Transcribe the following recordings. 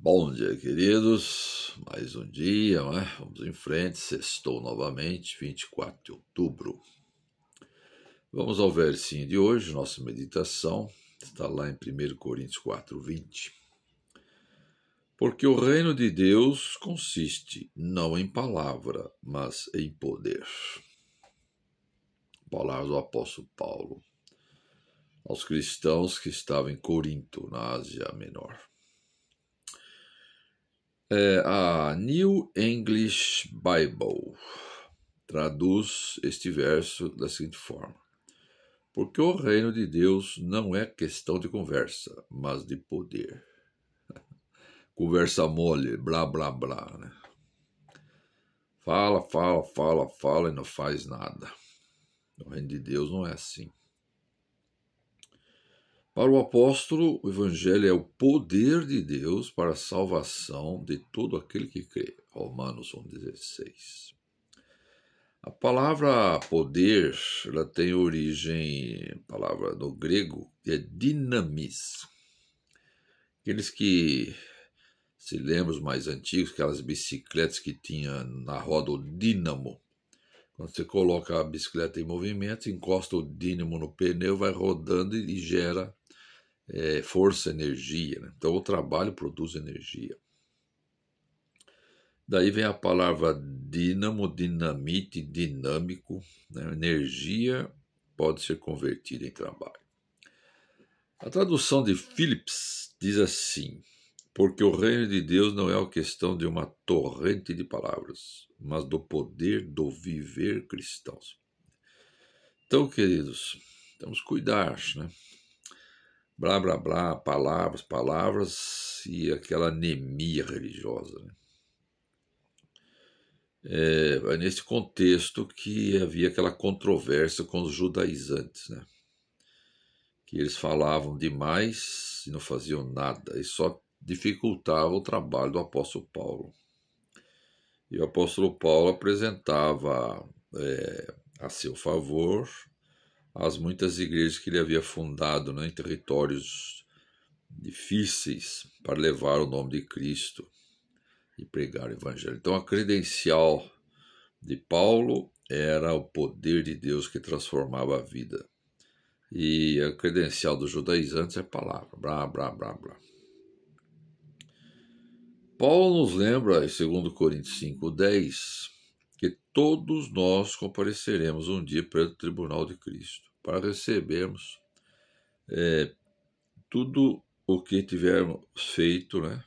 Bom dia, queridos. Mais um dia, não é? Vamos em frente. Sextou novamente, 24 de outubro. Vamos ao versinho de hoje, nossa meditação. Está lá em 1 Coríntios 4:20. Porque o reino de Deus consiste não em palavra, mas em poder. Palavras do apóstolo Paulo aos cristãos que estavam em Corinto, na Ásia Menor. A New English Bible traduz este verso da seguinte forma: porque o reino de Deus não é questão de conversa, mas de poder. Conversa mole, blá, blá, blá, né? Fala e não faz nada. O reino de Deus não é assim. Para o apóstolo, o evangelho é o poder de Deus para a salvação de todo aquele que crê. Romanos 1,16. A palavra poder, ela tem origem, palavra no grego, é dinamis. Aqueles que se lembram, os mais antigos, aquelas bicicletas que tinha na roda o dínamo. Quando você coloca a bicicleta em movimento, encosta o dínamo no pneu, vai rodando e gera força, energia, né? Então o trabalho produz energia. Daí vem a palavra dínamo, dinamite, dinâmico, né? Energia pode ser convertida em trabalho. A tradução de Phillips diz assim: porque o reino de Deus não é a questão de uma torrente de palavras, mas do poder do viver cristãos. Então, queridos, temos que cuidar, né? Blá, blá, blá, palavras e aquela anemia religiosa, né? É nesse contexto que havia aquela controvérsia com os judaizantes, né? Que eles falavam demais e não faziam nada, e só dificultava o trabalho do apóstolo Paulo. E o apóstolo Paulo apresentava a seu favor as muitas igrejas que ele havia fundado, né, em territórios difíceis para levar o nome de Cristo e pregar o evangelho. Então a credencial de Paulo era o poder de Deus que transformava a vida. E a credencial dos judaizantes é a palavra, blá, blá, blá, blá. Paulo nos lembra, em 2 Coríntios 5:10, que todos nós compareceremos um dia perante o tribunal de Cristo, para recebermos tudo o que tivermos feito, né?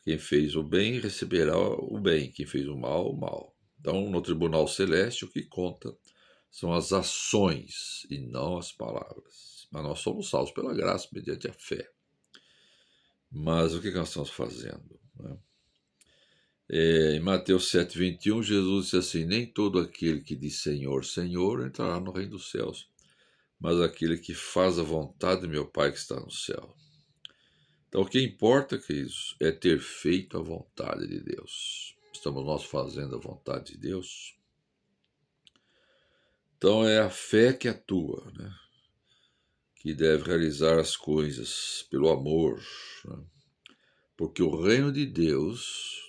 Quem fez o bem receberá o bem, quem fez o mal. Então, no tribunal celeste, o que conta são as ações e não as palavras. Mas nós somos salvos pela graça, mediante a fé. Mas o que nós estamos fazendo, né? Em Mateus 7:21, Jesus disse assim: nem todo aquele que diz Senhor, Senhor entrará no reino dos céus, mas aquele que faz a vontade de meu Pai que está no céu. Então o que importa, queridos, é ter feito a vontade de Deus. Estamos nós fazendo a vontade de Deus? Então é a fé que atua, né? Que deve realizar as coisas pelo amor, né? Porque o reino de Deus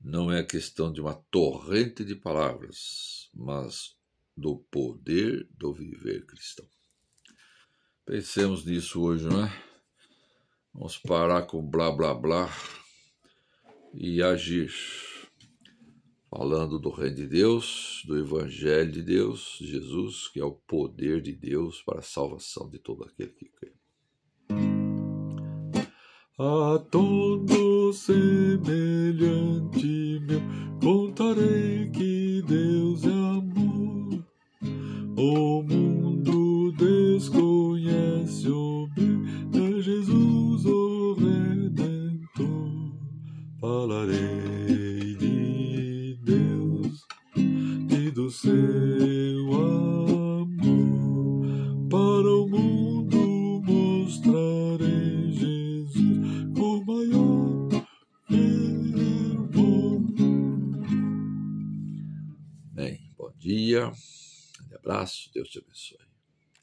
não é questão de uma torrente de palavras, mas do poder do viver cristão. Pensemos nisso hoje, não é? Vamos parar com blá, blá, blá e agir. Falando do reino de Deus, do evangelho de Deus, Jesus, que é o poder de Deus para a salvação de todo aquele que crê. A todo semelhante meu contarei que Deus é amor. O mundo desconhece o bem, é Jesus o Redentor. Falarei de Deus e do seu amor. Para o mundo mostrarei Jesus com maior fervor. Bem, bom dia, um abraço, Deus te abençoe.